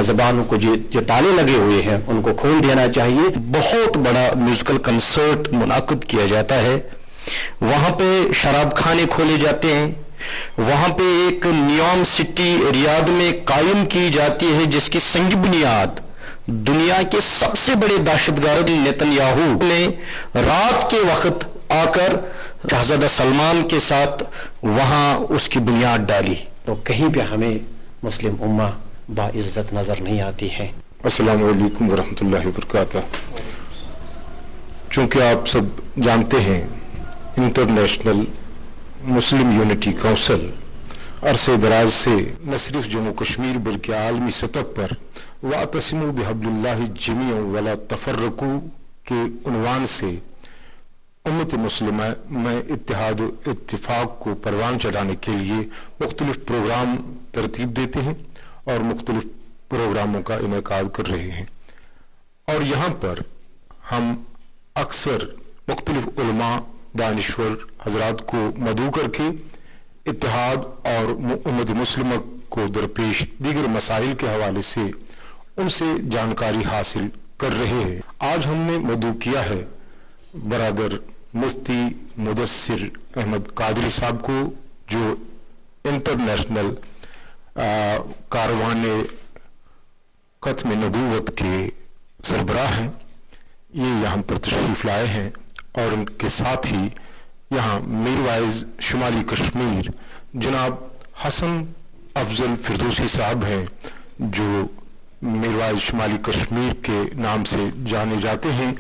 زبانوں کو جو تالے لگے ہوئے ہیں ان کو کھول دینا چاہیے. بہت بڑا میوزیکل کنسرٹ منعقد کیا جاتا ہے, وہاں پہ شراب خانے کھولے جاتے ہیں, وہاں پہ ایک نیوم سٹی ریاض میں قائم کی جاتی ہے جس کی سنگ بنیاد دنیا کے سب سے بڑے دہشت گرد نیتن یاہو نے رات کے وقت آ کر شہزادہ سلمان کے ساتھ وہاں اس کی بنیاد ڈالی. تو کہیں پہ ہمیں مسلم امہ باعزت نظر نہیں آتی ہے. السلام علیکم ورحمۃ اللہ وبرکاتہ. چونکہ آپ سب جانتے ہیں انٹرنیشنل مسلم یونٹی کونسل عرصے دراز سے نہ صرف جموں کشمیر بلکہ عالمی سطح پر وَاعْتَصِمُوا بِحَبْلِ اللَّهِ جَمِيعًا وَلَا تَفَرَّقُوا کے عنوان سے امت مسلمہ میں اتحاد و اتفاق کو پروان چڑھانے کے لیے مختلف پروگرام ترتیب دیتے ہیں اور مختلف پروگراموں کا انعقاد کر رہے ہیں. اور یہاں پر ہم اکثر مختلف علماء دانشور حضرات کو مدعو کر کے اتحاد اور امت مسلمہ کو درپیش دیگر مسائل کے حوالے سے ان سے جانکاری حاصل کر رہے ہیں. آج ہم نے مدعو کیا ہے برادر مفتی مدثر احمد قادری صاحب کو, جو انٹرنیشنل کاروان ختم نبوت کے سربراہ ہیں. یہ یہاں پر تشریف لائے ہیں اور ان کے ساتھ ہی یہاں میروائز شمالی کشمیر جناب حسن افضل فردوسی صاحب ہیں, جو میروائز شمالی کشمیر کے نام سے جانے جاتے ہیں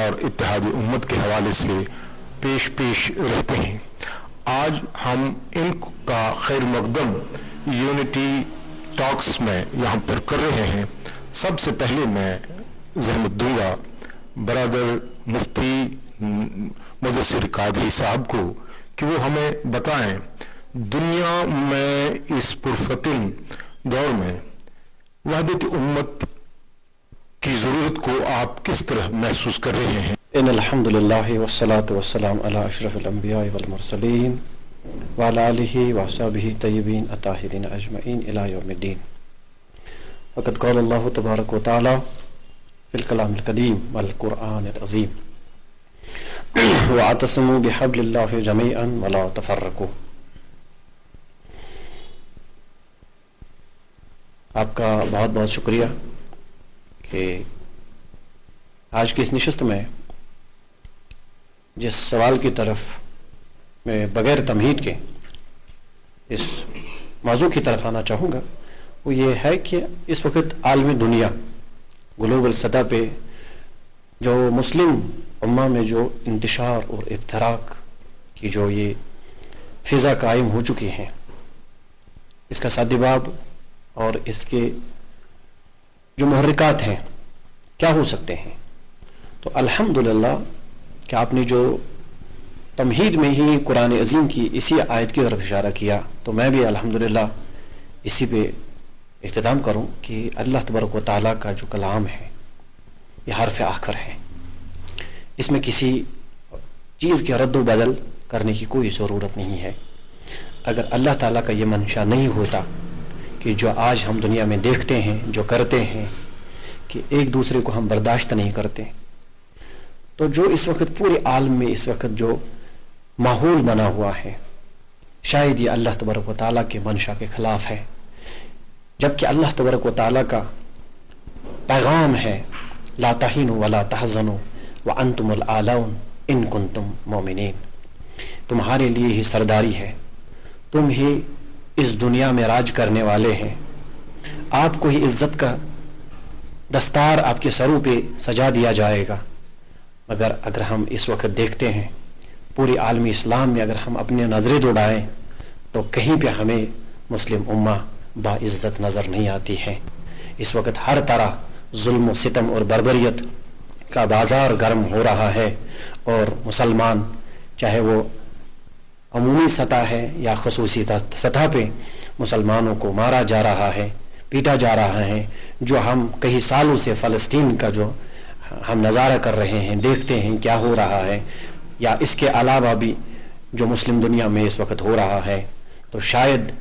اور اتحاد امت کے حوالے سے پیش رہتے ہیں. آج ہم ان کا خیر مقدم یونٹی ٹاکس میں یہاں پر کر رہے ہیں. سب سے پہلے میں زحمت دوں گا برادر مفتی مدثر قادری صاحب کو کہ وہ ہمیں بتائیں دنیا میں اس پرفتن دور میں وحدت امت کی ضرورت کو آپ کس طرح محسوس کر رہے ہیں؟ ان الحمد للہ والصلاة والسلام علی اشرف الانبیاء والمرسلین وعلی آلہ وصحبہ طیبین الطاہرین اجمعین الی یوم الدین. وقد قال اللہ تبارک و تعالی فی الکلام القدیم والقرآن العظیم واعتصموا بحبل اللہ جمیعا ولا تفرقوا. آپ کا بہت بہت شکریہ کہ آج کی اس نشست میں جس سوال کی طرف میں بغیر تمہید کے اس موضوع کی طرف آنا چاہوں گا وہ یہ ہے کہ اس وقت عالمی دنیا گلوبل سطح پہ جو مسلم امہ میں جو انتشار اور افتراق کی جو یہ فضا قائم ہو چکی ہیں, اس کا سادباب اور اس کے جو محرکات ہیں کیا ہو سکتے ہیں. تو الحمدللہ کہ آپ نے جو تمہید میں ہی قرآن عظیم کی اسی آیت کی طرف اشارہ کیا, تو میں بھی الحمدللہ اسی پہ اختتام کروں کہ اللہ تبارک و تعالیٰ کا جو کلام ہے یہ حرف آخر ہے, اس میں کسی چیز کے رد و بدل کرنے کی کوئی ضرورت نہیں ہے. اگر اللہ تعالیٰ کا یہ منشا نہیں ہوتا کہ جو آج ہم دنیا میں دیکھتے ہیں جو کرتے ہیں کہ ایک دوسرے کو ہم برداشت نہیں کرتے, تو جو اس وقت پورے عالم میں اس وقت جو ماحول بنا ہوا ہے شاید یہ اللہ تبارک و تعالیٰ کے منشا کے خلاف ہے. جبکہ اللہ تبارک و تعالیٰ کا پیغام ہے لا تہینوا ولا تحزنوا وانتم الاعلون ان کنتم مؤمنین, تمہارے لیے ہی سرداری ہے, تم ہی اس دنیا میں راج کرنے والے ہیں, آپ کو ہی عزت کا دستار آپ کے سروں پہ سجا دیا جائے گا. مگر اگر ہم اس وقت دیکھتے ہیں پوری عالمی اسلام میں اگر ہم اپنی نظریں دوڑائیں تو کہیں پہ ہمیں مسلم امہ باعزت نظر نہیں آتی ہے. اس وقت ہر طرح ظلم و ستم اور بربریت کا بازار گرم ہو رہا ہے, اور مسلمان چاہے وہ عمومی سطح ہے یا خصوصی سطح پہ مسلمانوں کو مارا جا رہا ہے, پیٹا جا رہا ہے. جو ہم کئی سالوں سے فلسطین کا جو ہم نظارہ کر رہے ہیں, دیکھتے ہیں کیا ہو رہا ہے, یا اس کے علاوہ بھی جو مسلم دنیا میں اس وقت ہو رہا ہے, تو شاید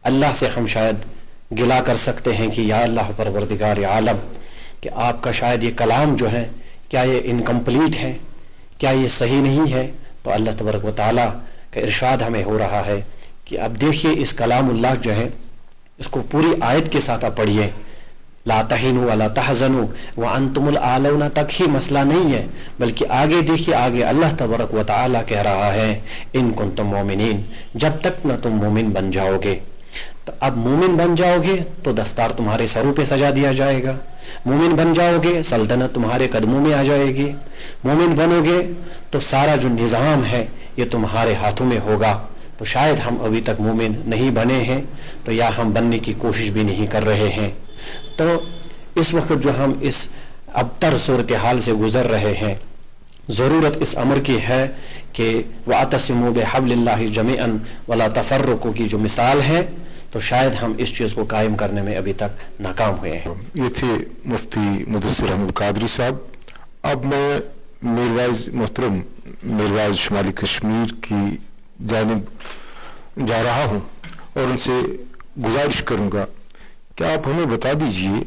اللہ سے ہم شاید गिला कर सकते हैं कि या अल्लाह परवरदिगार आलम, कि आपका शायद ये कलाम जो है क्या ये इनकम्प्लीट है, क्या ये सही नहीं है। तो अल्लाह तबारक व तआला का इरशाद हमें हो रहा है कि अब देखिए इस कलामुल्लाह जो है इसको पूरी आयत के साथ आप पढ़िए, ला तहिनु वला तहज़नु व अंतुमुल आलौना तक ही मसला नहीं है, बल्कि आगे देखिए, आगे अल्लाह तबारक व तआला कह रहा है इन कुंतुम मोमिनीन, जब तक न तुम मोमिन बन जाओगे। तो अब मोमिन बन जाओगे तो दस्तार तुम्हारे सरों पे सजा दिया जाएगा, मोमिन बन जाओगे सल्तनत तुम्हारे कदमों में आ जाएगी, मोमिन बनोगे तो सारा जो निज़ाम है ये तुम्हारे हाथों में होगा। तो शायद हम अभी तक मोमिन नहीं बने हैं, तो या हम बनने की कोशिश भी नहीं कर रहे हैं। तो इस वक्त जो हम इस अबतर सूरत हाल से गुजर रहे हैं, ज़रूरत इस अमर की है कि वअतसिमू बिहब्लिल्लाहि जमीअन वला तफर्रकू की जो मिसाल है, तो शायद हम इस चीज़ को कायम करने में अभी तक नाकाम हुए हैं। ये थे मुफ्ती मुदस्सिर अहमद कादरी साहब। अब मैं मीरवाइज मोहतरम मीरवाइज शुमाली कश्मीर की जानिब जा रहा हूँ और उनसे गुजारिश करूँगा कि आप हमें बता दीजिए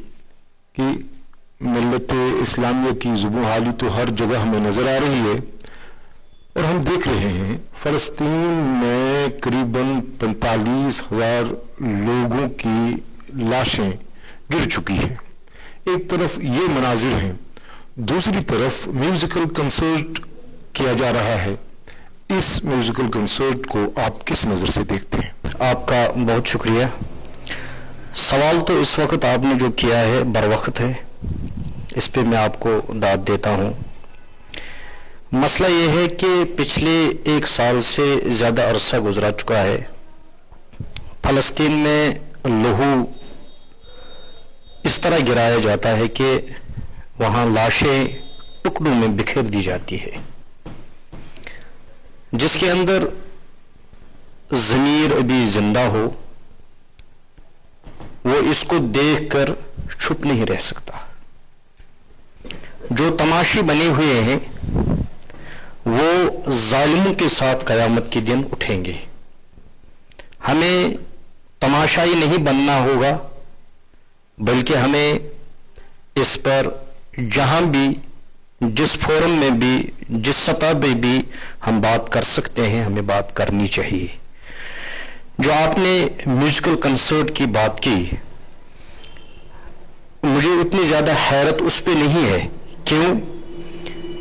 कि मिल्लत इस्लामिया की ज़ुबान हाली तो हर जगह हमें नज़र आ रही है और हम देख रहे हैं फ़लस्तीन में करीबन 45,000 लोगों की लाशें गिर चुकी हैं। एक तरफ ये मनाजिर हैं, दूसरी तरफ म्यूज़िकल कंसर्ट किया जा रहा है। इस म्यूज़िकल कंसर्ट को आप किस नज़र से देखते हैं? आपका बहुत शुक्रिया। सवाल तो इस वक्त आपने जो किया है बरवक्त है, इस पे मैं आपको दाद देता हूँ। मसला ये है कि पिछले 1 साल से ज़्यादा अरसा गुजरा चुका है, फ़लस्तीन में लहू इस तरह गिराया जाता है कि वहाँ लाशें टुकड़ों में बिखेर दी जाती है, जिसके अंदर ज़मीर अभी जिंदा हो वो इसको देखकर चुप नहीं रह सकता। जो तमाशी बने हुए हैं वो जालिमों के साथ क़यामत के दिन उठेंगे। हमें तमाशाई नहीं बनना होगा, बल्कि हमें इस पर जहां भी, जिस फोरम में भी, जिस सतह पे भी हम बात कर सकते हैं, हमें बात करनी चाहिए। जो आपने म्यूजिकल कंसर्ट की बात की, मुझे उतनी ज़्यादा हैरत उस पे नहीं है। क्यों?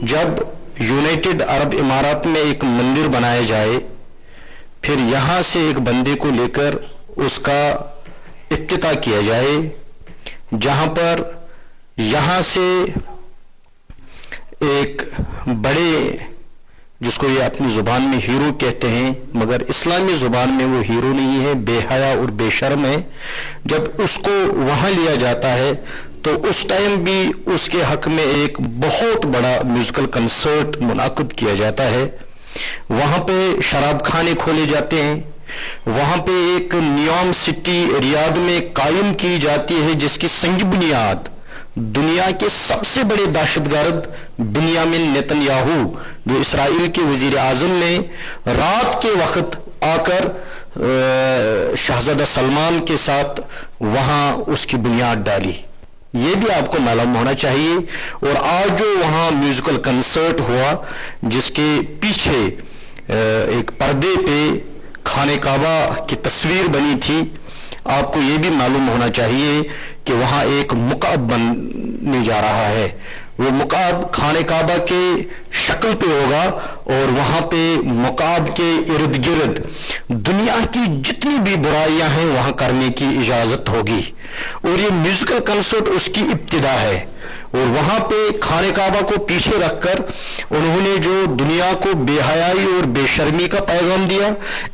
जब यूनाइटेड अरब इमारात में एक मंदिर बनाया जाए, फिर यहाँ से एक बंदे को लेकर उसका इफ्तिताह किया जाए, जहाँ पर यहाँ से एक बड़े, जिसको ये अपनी ज़ुबान में हीरो कहते हैं, मगर इस्लामी ज़ुबान में वो हीरो नहीं है, बेहया और बेशर्म है। जब उसको वहाँ लिया जाता है तो उस टाइम भी उसके हक में एक बहुत बड़ा म्यूजिकल कंसर्ट मुनाकिद किया जाता है। वहाँ पे शराब खाने खोले जाते हैं, वहाँ पे एक नियॉम सिटी रियाद में कायम की जाती है, जिसकी संग बुनियाद दुनिया के सबसे बड़े दहशतगर्द बिन्यामिन नेतन्याहू, जो इसराइल के वजीर आजम ने रात के वक्त आकर शहजादा सलमान के साथ वहाँ उसकी बुनियाद डाली। ये भी आपको मालूम होना चाहिए। और आज जो वहाँ म्यूजिकल कंसर्ट हुआ, जिसके पीछे एक पर्दे पे खाने काबा की तस्वीर बनी थी, आपको ये भी मालूम होना चाहिए कि वहाँ एक मुकाब बनने जा रहा है। वो मुकाब खाने काबा के शक्ल पे होगा और वहाँ पे मुकाब के इर्द गिर्द दुनिया की जितनी भी बुराइयां हैं वहाँ करने की इजाज़त होगी। और ये म्यूजिकल कंसर्ट उसकी इब्तिदा है। और वहाँ पे खाने काबा को पीछे रखकर उन्होंने जो दुनिया को बेहयाई और बेशर्मी का पैगाम दिया,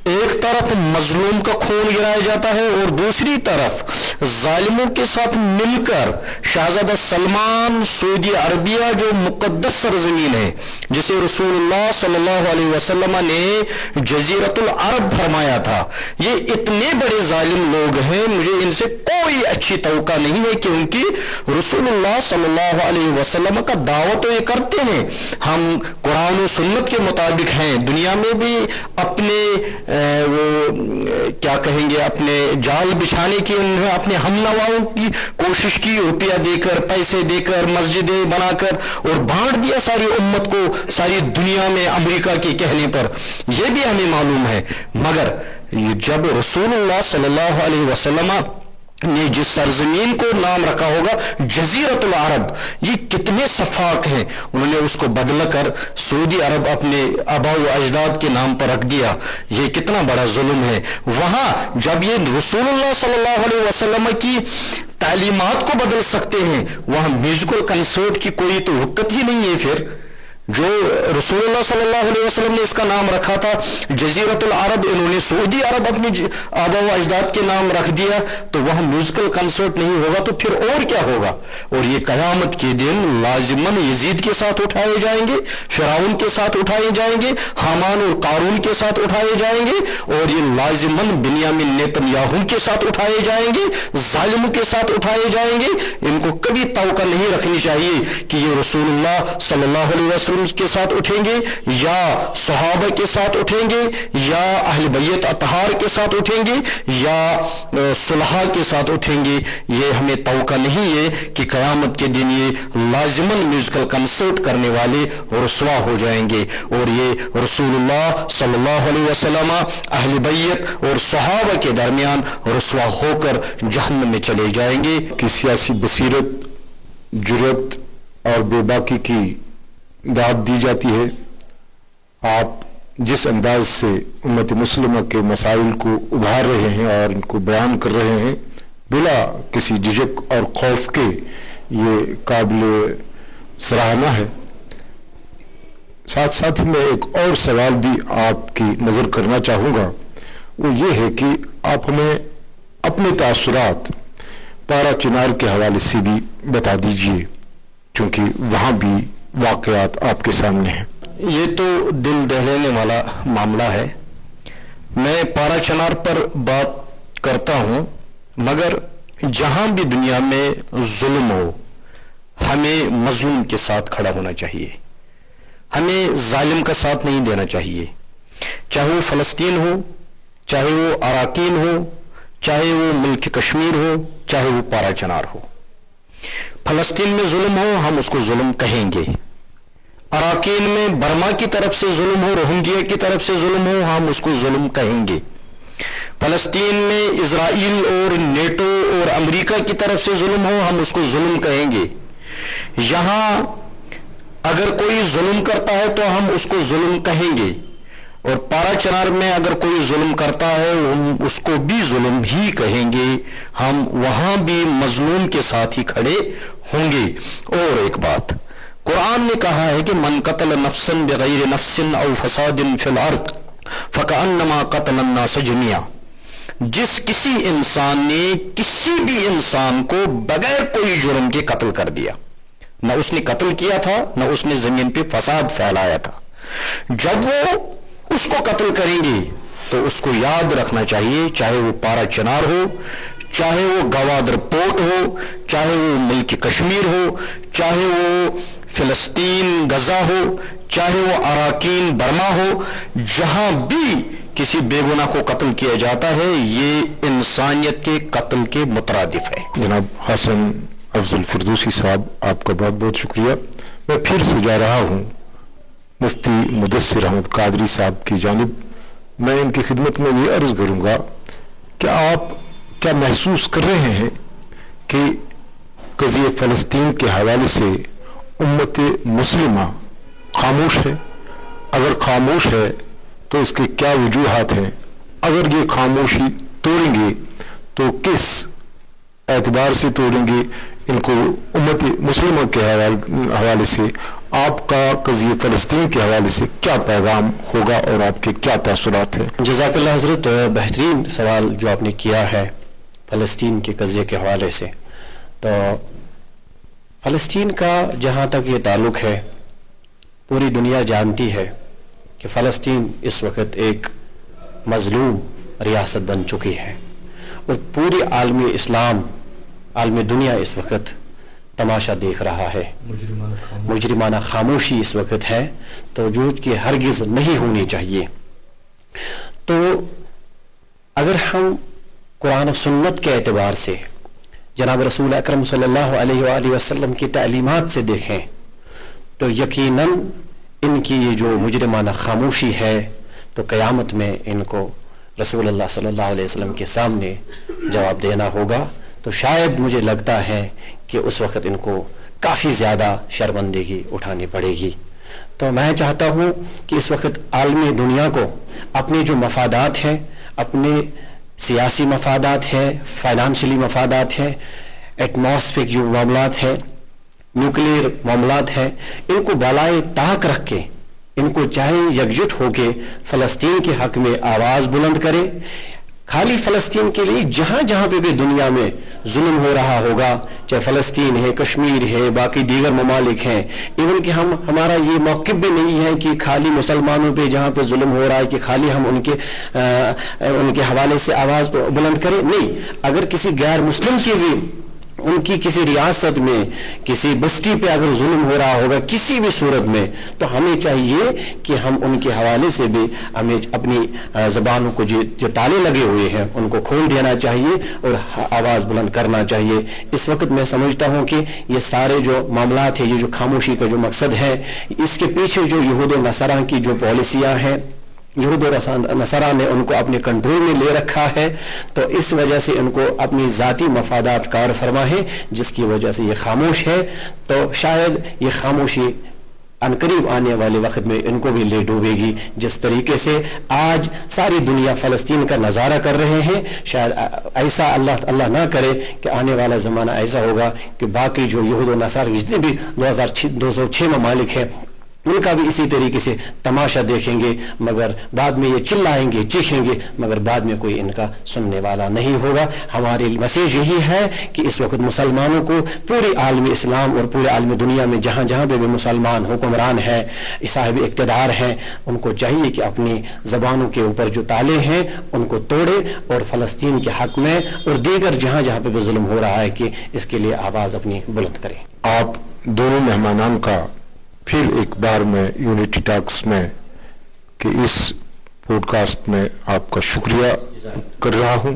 एक तरफ मजलूम का खून गिराया जाता है और दूसरी तरफ जालिमों के साथ मिलकर शहजादा सलमान सऊदी अरबिया, जो मुकद्दस सरजमीन है, जिसे रसूलुल्लाह सल्लल्लाहु अलैहि वसल्लम ने जजीरतुल अरब फरमाया था, ये इतने बड़े जालिम लोग हैं, मुझे इनसे कोई अच्छी तौका नहीं है कि उनकी रसूलुल्लाह सल्लल्लाहु अलैहि वसल्लम का दावत तो ये करते हैं, हम कुरान और सुन्नत के मुताबिक हैं, दुनिया में भी अपने वो क्या कहेंगे अपने जाल बिछाने की उन्होंने अपने हमनवाओं की कोशिश की, रुपया देकर पैसे देकर मस्जिदें बनाकर और बांट दिया सारी उम्मत को सारी दुनिया में अमेरिका के कहने पर, यह भी हमें मालूम है। मगर जब रसूलुल्लाह सल्लल्लाहु अलैहि वसल्लम ने जिस सरजमीन को नाम रखा होगा जजीरतुल अरब, ये कितने सफाक हैं, उन्होंने उसको बदल कर सऊदी अरब अपने आबा व अजदाद के नाम पर रख दिया, ये कितना बड़ा जुल्म है। वहां जब ये रसूलुल्लाह सल्लल्लाहु अलैहि वसल्लम की तालीमात को बदल सकते हैं, वहां म्यूजिकल कंसर्ट की कोई तो हुक्कत ही नहीं है। फिर जो रसूलुल्लाह सल्लल्लाहु अलैहि वसल्लम ने इसका नाम रखा था जजीरतुल अरब, इन्होंने सऊदी अरब अपनी आबा व अजदाद के नाम रख दिया, तो वहां म्यूजिकल कंसर्ट नहीं होगा तो फिर और क्या होगा। और ये कयामत के दिन लाजिमन यजीद के साथ उठाए जाएंगे, फिरौन के साथ उठाए जाएंगे, हामान और कारून के साथ उठाए जाएंगे, और ये लाजिमन बिन्यामिन नेतन्याहू के साथ उठाए जाएंगे, जालिमों के साथ उठाए जाएंगे। इनको कभी तवक्को नहीं रखनी चाहिए कि ये रसूलुल्लाह सल्लल्लाहु अलैहि वसल्लम के साथ उठेंगे या सहाबा के साथ उठेंगे या अहले बैत अतहार के साथ उठेंगे या सुलहा के साथ उठेंगे। ये हमें तवक्को नहीं है कि कयामत के दिन ये लाजिमन म्यूजिकल कंसर्ट करने वाले रुसवा हो जाएंगे और ये रसूलुल्लाह सल्लल्लाहु अलैहि वसल्लम अहले बैत और सहाबा के दरमियान रुसवा होकर जहन्नम में चले जाएंगे। कि सियासी बसीरत, जुर्रत और बेबाकी की दाद दी जाती है। आप जिस अंदाज से उम्मत मुस्लिमा के मसाइल को उभार रहे हैं और इनको बयान कर रहे हैं बिला किसी झिझक और खौफ के, ये काबिल सराहना है। साथ साथ ही मैं एक और सवाल भी आपकी नज़र करना चाहूँगा, वो ये है कि आप हमें अपने तासुरात पारा चिनार के हवाले से भी बता दीजिए, क्योंकि वहाँ भी वाक़यात आपके सामने हैं। ये तो दिल दहलाने वाला मामला है। मैं पारा चिनार पर बात करता हूँ, मगर जहाँ भी दुनिया में जुल्म हो हमें मजलूम के साथ खड़ा होना चाहिए, हमें जालिम का साथ नहीं देना चाहिए। चाहे वो फ़लस्तीन हो, चाहे वो अराकीन हो, चाहे वो मुल्क कश्मीर हो, चाहे वो पारा चिनार हो। फ़लस्तीन में जुल्म हो हम उसको जुल्म कहेंगे, अराकीन में बर्मा की तरफ से जुल्म हो, रोहिंग्या की तरफ से जुल्म हो, हम उसको जुल्म कहेंगे। फ़लस्तीन में इजराइल और नेटो और अमेरिका की तरफ से जुल्म हो, हम उसको जुल्म कहेंगे। यहां अगर कोई जुल्म करता है तो हम उसको जुल्म कहेंगे, और पारा चिनार में अगर कोई जुल्म करता है हम उसको भी जुल्म ही कहेंगे। हम वहां भी मजलूम के साथ ही खड़े होंगे। और एक बात, कुरान ने कहा है कि मन कतल नफ्सन बगैर नफ्सिन औ फसादिन फिल अर्द फकअन्नमा कतल अन्नास जमीआ, जिस किसी इंसान ने किसी भी इंसान को बगैर कोई जुर्म के कत्ल कर दिया, न उसने कत्ल किया था न उसने जमीन पे फसाद फैलाया था, जब वो उसको कत्ल करेंगे तो उसको याद रखना चाहिए, चाहे वो पारा चिनार हो, चाहे वो गवादर पोर्ट हो, चाहे वो मुल्क कश्मीर हो, चाहे वो फिलिस्तीन गजा हो, चाहे वो अराकीन बर्मा हो, जहां भी किसी बेगुनाह को कत्ल किया जाता है ये इंसानियत के कत्ल के मुतरादिफ है। जनाब हसन अफजल फिरदौसी साहब, आपका बहुत बहुत शुक्रिया। मैं फिर से जा रहा हूँ मुफ्ती मुदस्सिर अहमद कादरी साहब की जानिब। मैं इनकी खिदमत में ये अर्ज़ करूँगा कि आप क्या महसूस कर रहे हैं कि क़ज़िया फ़लस्तीन के हवाले से उम्मत मुस्लिमा खामोश है? अगर खामोश है तो इसके क्या वजूहात हैं? अगर ये खामोशी तोड़ेंगे तो किस एतबार से तोड़ेंगे इनको? उम्मत मुस्लिमा के हवाले से आपका क़ज़िया फ़लस्तीन के हवाले से क्या पैगाम होगा और आपके क्या तासुरात हैं? जज़ाकल्लाह हज़रत, बेहतरीन सवाल जो आपने किया है फ़लस्तीन के क़ज़िये के हवाले से। तो फ़लस्तीन का जहाँ तक ये ताल्लुक़ है, पूरी दुनिया जानती है कि फ़लस्तीन इस वक्त एक मज़लूम रियासत बन चुकी है और पूरी आलमी इस्लाम आलम दुनिया इस वक्त तमाशा देख रहा है, मुजरिमाना खामोशी इस वक्त है, तो जो कि हरगिज़ नहीं होनी चाहिए। तो अगर हम कुरान और सुन्नत के एतबार से जनाब रसूल अकरम सल्लल्लाहु अलैहि वसल्लम की तालीमात से देखें तो यकीनन इनकी ये जो मुजरिमाना खामोशी है तो क़यामत में इनको रसूलुल्लाह सल्लल्लाहु अलैहि वसल्लम के सामने जवाब देना होगा। तो शायद मुझे लगता है कि उस वक़्त इनको काफ़ी ज़्यादा शर्मंदगी उठानी पड़ेगी। तो मैं चाहता हूँ कि इस वक्त आलमी दुनिया को अपने जो मफादात हैं, अपने सियासी मफादात हैं, फाइनेंशियली मफादात हैं, एटमॉस्फेरिक जो मामलात हैं, न्यूक्लियर मामलात हैं, इनको बालाए ताक रख के इनको चाहे एकजुट होके फ़लस्तीन के हक़ में आवाज़ बुलंद करे। खाली फ़लस्तीन के लिए जहाँ जहाँ पे भी दुनिया में जुल्म हो रहा होगा, चाहे फ़लस्तीन है, कश्मीर है, बाकी दीगर ममालिक हैं, इवन कि हमारा ये मौक़िफ़ भी नहीं है कि खाली मुसलमानों पे जहाँ पे जुल्म हो रहा है कि खाली हम उनके हवाले से आवाज़ बुलंद करें। नहीं, अगर किसी गैर मुस्लिम की भी उनकी किसी रियासत में किसी बस्ती पे अगर जुल्म हो रहा होगा किसी भी सूरत में, तो हमें चाहिए कि हम उनके हवाले से भी हमें अपनी ज़बानों को जो ताले लगे हुए हैं उनको खोल देना चाहिए और आवाज़ बुलंद करना चाहिए। इस वक्त मैं समझता हूँ कि ये सारे जो मामलात हैं, ये जो खामोशी का जो मकसद है, इसके पीछे जो यहूद और नसरा की जो पॉलिसियाँ हैं, यहूद और नसरा ने उनको अपने कंट्रोल में ले रखा है, तो इस वजह से इनको अपनी ज़ाती मफादात कार फरमा है, जिसकी वजह से ये खामोश है। तो शायद ये खामोशी अनकरीब आने वाले वक्त में इनको भी ले डूबेगी। जिस तरीके से आज सारी दुनिया फ़लस्तीन का नज़ारा कर रहे हैं, शायद ऐसा अल्लाह ना करे कि आने वाला ज़माना ऐसा होगा कि बाकी जो यहूद और नसरा जितने भी 206 ममालिक हैं उनका भी इसी तरीके से तमाशा देखेंगे, मगर बाद में ये चिल्लाएंगे, चीखेंगे, मगर बाद में कोई इनका सुनने वाला नहीं होगा। हमारी मैसेज यही है कि इस वक्त मुसलमानों को पूरे आलमी इस्लाम और पूरे आलमी दुनिया में जहाँ जहाँ पे भी मुसलमान हुक्मरान हैं, साहिब इक़्तिदार हैं, उनको चाहिए कि अपनी ज़बानों के ऊपर जो ताले हैं उनको तोड़े और फ़लस्तीन के हक़ में और दीगर जहाँ जहाँ पे भी जुल्म हो रहा है कि इसके लिए आवाज़ अपनी बुलंद करें। आप दोनों मेहमानान का फिर एक बार मैं यूनिटी टॉक्स में कि इस पॉडकास्ट में आपका शुक्रिया कर रहा हूं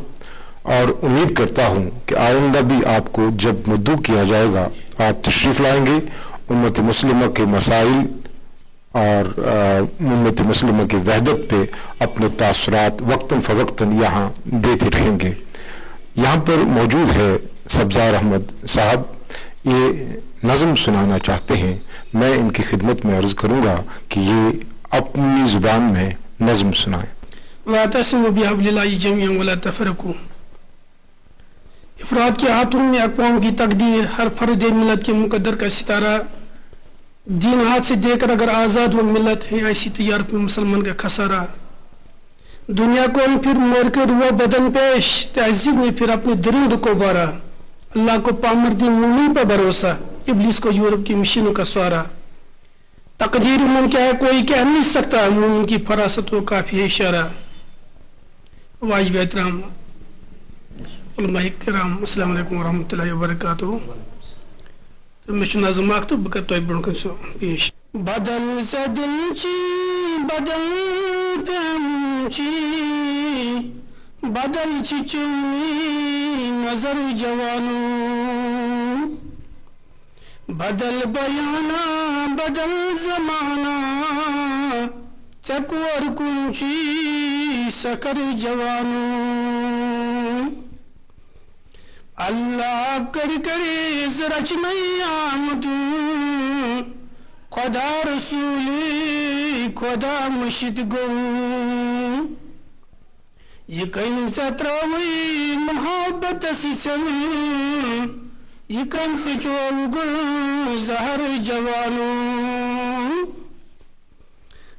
और उम्मीद करता हूं कि आइंदा भी आपको जब मद्दू किया जाएगा आप तशरीफ़ लाएंगे, उम्मत मुस्लिमा के मसाइल और उम्मत मुस्लिमा की वहदत पे अपने तासुरात वक्तन फ़वक्तन यहाँ देते रहेंगे। यहाँ पर मौजूद है सब्ज़ार अहमद साहब, ये नज़म सुनाना चाहते हैं। मैं इनकी खिदमत में अर्ज़ करूँगा कि ये अपनी ज़ुबान में नज़म सुनाएं। वातसिमु बिहब्लिल्लाहि जमीअन वला तफरकू। इफ़राद के हाथों में अक़वाम की तकदीर, हर फ़र्द मिलत के मुक़द्दर का सितारा, दीन हाथ से देकर अगर आज़ाद हो मिलत है, ऐसी तिजारत में मुसलमान का खसारा। दुनिया को ही फिर मोड़ कर हुआ बदन पेश, तहज़ीब ने फिर अपने दरिंद को बारा। अल्लाह को पामर्दी मोमिन पर भरोसा, इब्लिस को यूरोप की मशीनों का सवारा। तकदीर मुमकिन है कोई कह नहीं सकता, मोमिन की फरासत को काफ़ी है इशारा। वाजिब एहतराम उलमाए किराम, अस्सलामु अलैकुम वरहमतुल्लाहि वबरकातुहू। तो मैं नज़म मांगता हूँ बकत ब्रोकन सो पेश। बदल से दिल ची बदल पेमची, बदल चिचुनी नजर जवानू, बदल बयाना बदल जमाना, चकुअर कुंची सकर जवानू। अल्लाह कर करे रच नहीं आमदू, खुदा रसूली खुदा मुर्शिद गो। ये कहीं सत्रवी मोहब्बत सिसन, ये कहीं से चोगुल जहर जवानू।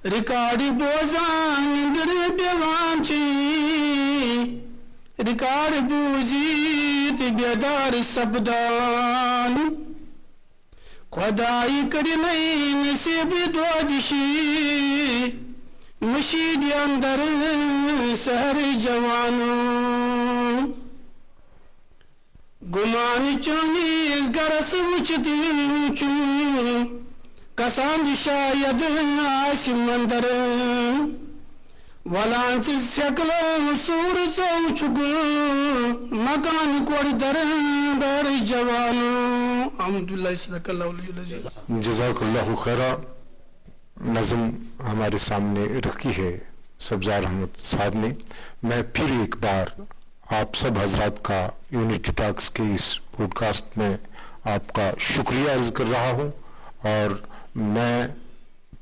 रिकार्डी बोजान इंद्र बेवांची, रिकार्ड बूजीत बेदार सबदान। खुदाई कर नहीं नसीब दो दिशी, मशीद अंदर सहर जवानों। गुमान चोनीस गरस वुचती चुम कसान शायद आसिम मंदर वलांच शकलो सूर चौचुगु मकान कोड़ दर दर जवानो अहमदुल्लाह सल्लल्लाहु अलैहि वसल्लम। जज़ाकल्लाहु खैरा। नज़म हमारे सामने रखी है सब्ज़ार अहमद साहब ने। मैं फिर एक बार आप सब हजरात का यूनिटी टॉक्स के इस पॉडकास्ट में आपका शुक्रिया अर्ज कर रहा हूँ, और मैं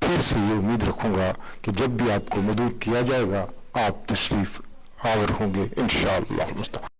फिर से ये उम्मीद रखूँगा कि जब भी आपको मदऊ किया जाएगा आप तशरीफ़ आवर होंगे इंशाअल्लाह मुस्तफ़ा।